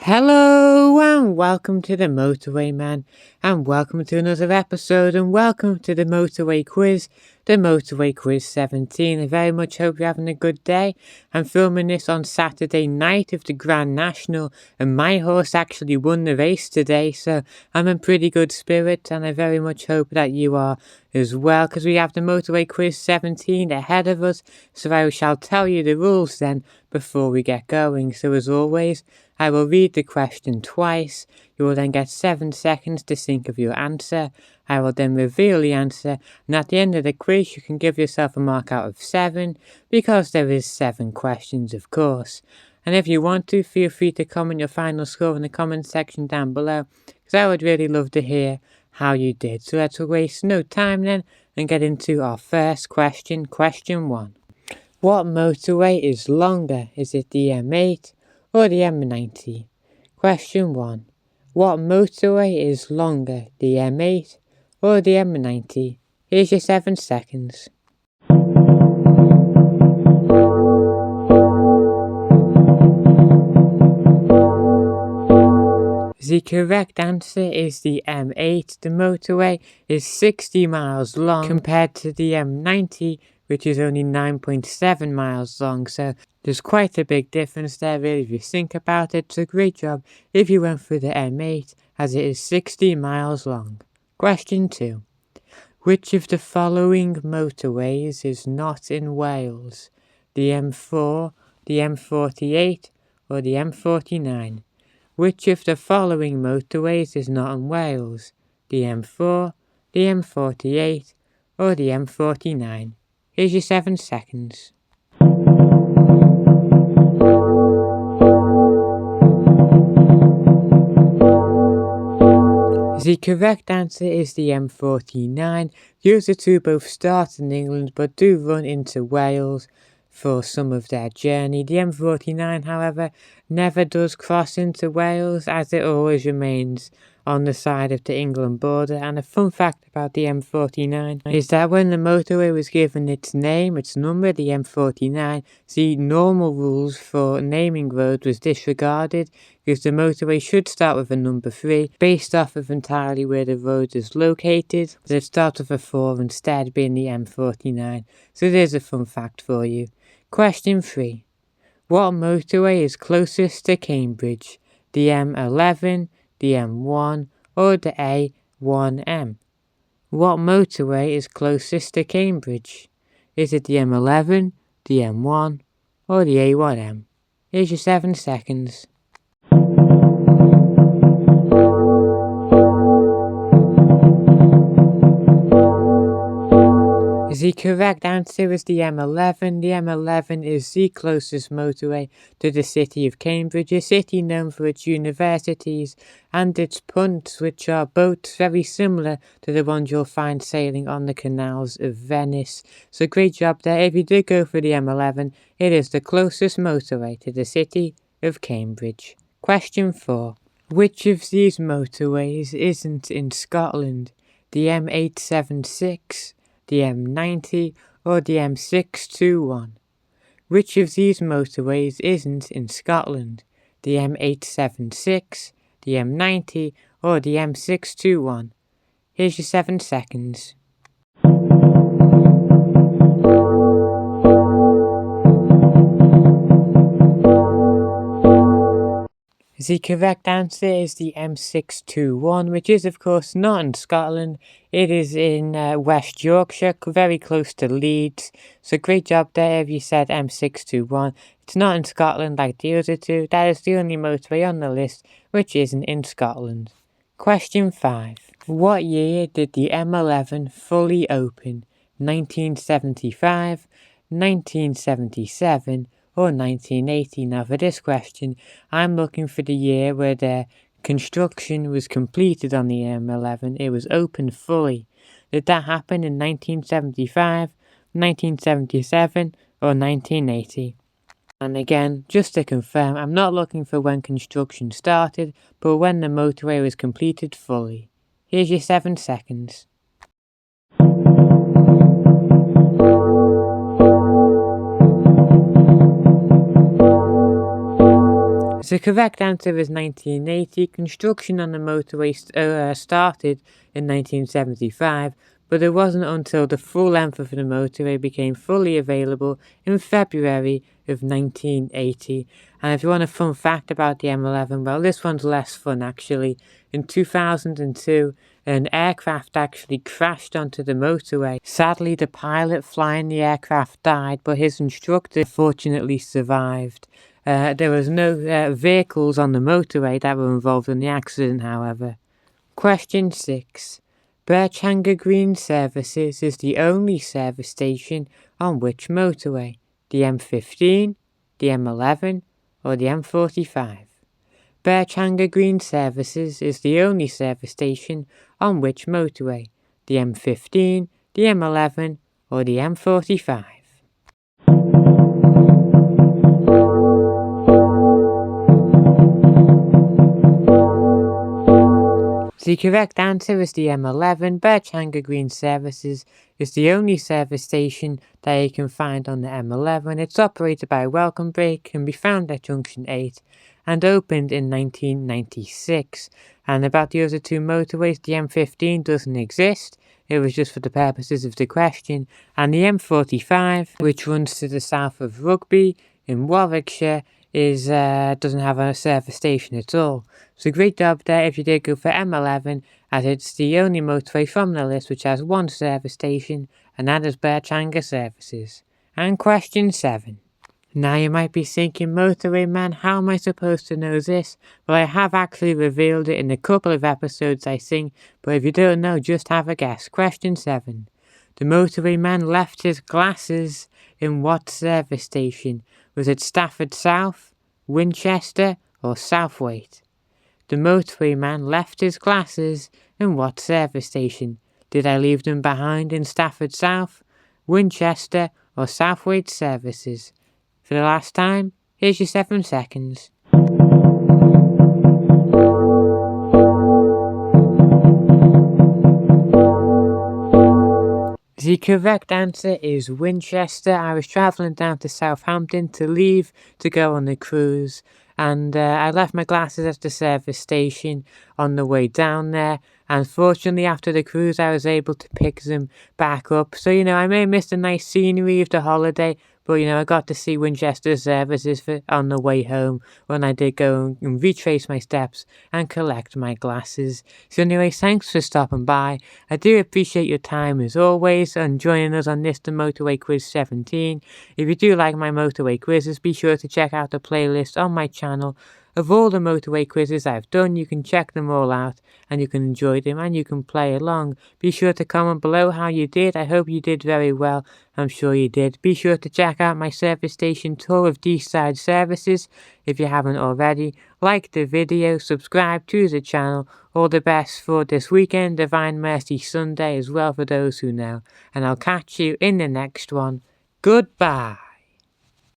Hello and welcome to the Motorway Man, and welcome to another episode, and welcome to the Motorway Quiz, the Motorway Quiz 17. I very much hope you're having a good day. I'm filming this on Saturday night of the Grand National, and my horse actually won the race today, so I'm in pretty good spirits, and I very much hope that you are as well, because we have the Motorway Quiz 17 ahead of us, so I shall tell you the rules then before we get going. So as always, I will read the question twice. You will then get 7 seconds to think of your answer. I will then reveal the answer, and at the end of the quiz you can give yourself a mark out of 7, because there is 7 questions of course. And if you want to, feel free to comment your final score in the comment section down below, because I would really love to hear how you did. So let's waste no time then and get into our first question. Question 1. What motorway is longer? Is it the M8 or the M90? Question 1. What motorway is longer, the M8 or the M90? Here's your 7 seconds. The correct answer is the M8. The motorway is 60 miles long compared to the M90, which is only 9.7 miles long, so there's quite a big difference there really if you think about it. So great job if you went for the M8, as it is 60 miles long. Question 2. Which of the following motorways is not in Wales? The M4, the M48 or the M49? Which of the following motorways is not in Wales? The M4, the M48 or the M49? Here's your 7 seconds. The correct answer is the M49. The other two both start in England but do run into Wales for some of their journey. The M49, however, never does cross into Wales, as it always remains on the side of the England border. And a fun fact about the M49 is that when the motorway was given its name, its number, the M49, the normal rules for naming roads was disregarded, because the motorway should start with a number 3, based off of entirely where the road is located. But it starts with a 4 instead, being the M49. So there's a fun fact for you. Question 3. What motorway is closest to Cambridge? The M11, the M1 or the A1M? What motorway is closest to Cambridge? Is it the M11, the M1 or the A1M? Here's your 7 seconds. The correct answer is the M11. The M11 is the closest motorway to the city of Cambridge, a city known for its universities and its punts, which are boats very similar to the ones you'll find sailing on the canals of Venice. So great job there. If you did go for the M11, it is the closest motorway to the city of Cambridge. Question 4. Which of these motorways isn't in Scotland? The M876, the M90 or the M621? Which of these motorways isn't in Scotland? The M876, the M90 or the M621? Here's your 7 seconds. The correct answer is the M621, which is of course not in Scotland. It is in West Yorkshire, very close to Leeds. So great job there if you said M621. It's not in Scotland like the other two. That is the only motorway on the list which isn't in Scotland. Question 5. What year did the M11 fully open? 1975, 1977 or 1980? Now for this question, I'm looking for the year where the construction was completed on the M11. It was opened fully. Did that happen in 1975, 1977 or 1980? And again, just to confirm, I'm not looking for when construction started, but when the motorway was completed fully. Here's your 7 seconds. The correct answer is 1980. Construction on the motorway started in 1975, but it wasn't until the full length of the motorway became fully available in February of 1980. And if you want a fun fact about the M11, well, this one's less fun actually. In 2002, an aircraft actually crashed onto the motorway. Sadly, the pilot flying the aircraft died, but his instructor fortunately survived. There was no vehicles on the motorway that were involved in the accident, however. Question 6. Birchhanger Green Services is the only service station on which motorway? The M15, the M11, or the M45? Birchhanger Green Services is the only service station on which motorway? The M15, the M11, or the M45? The correct answer is the M11. Birchhanger Green Services is the only service station that you can find on the M11. It's operated by Welcome Break, can be found at Junction 8 and opened in 1996. And about the other two motorways, the M15 doesn't exist. It was just for the purposes of the question. And the M45, which runs to the south of Rugby in Warwickshire, doesn't have a service station at all. So great job there if you did go for M11, as it's the only motorway from the list which has one service station, and that is Birchhanger Services. And question 7. Now you might be thinking, Motorway Man, how am I supposed to know this? Well, I have actually revealed it in a couple of episodes, I think, but if you don't know, just have a guess. Question 7. The Motorway Man left his glasses in what service station? Was it Stafford South, Winchester, or Southwaite? The Motorway Man left his glasses in what service station? Did I leave them behind in Stafford South, Winchester, or Southwaite services? For the last time, here's your 7 seconds. The correct answer is Winchester. I was travelling down to Southampton to leave to go on the cruise, and I left my glasses at the service station on the way down there. And fortunately, after the cruise, I was able to pick them back up. So, I may have missed the nice scenery of the holiday, but, I got to see Winchester services on the way home when I did go and retrace my steps and collect my glasses. So anyway, thanks for stopping by. I do appreciate your time as always and joining us on this, the Motorway Quiz 17. If you do like my Motorway quizzes, be sure to check out the playlist on my channel of all the motorway quizzes I've done. You can check them all out and you can enjoy them and you can play along. Be sure to comment below how you did. I hope you did very well. I'm sure you did. Be sure to check out my service station tour of D-side services if you haven't already. Like the video, subscribe to the channel. All the best for this weekend, Divine Mercy Sunday as well for those who know. And I'll catch you in the next one. Goodbye.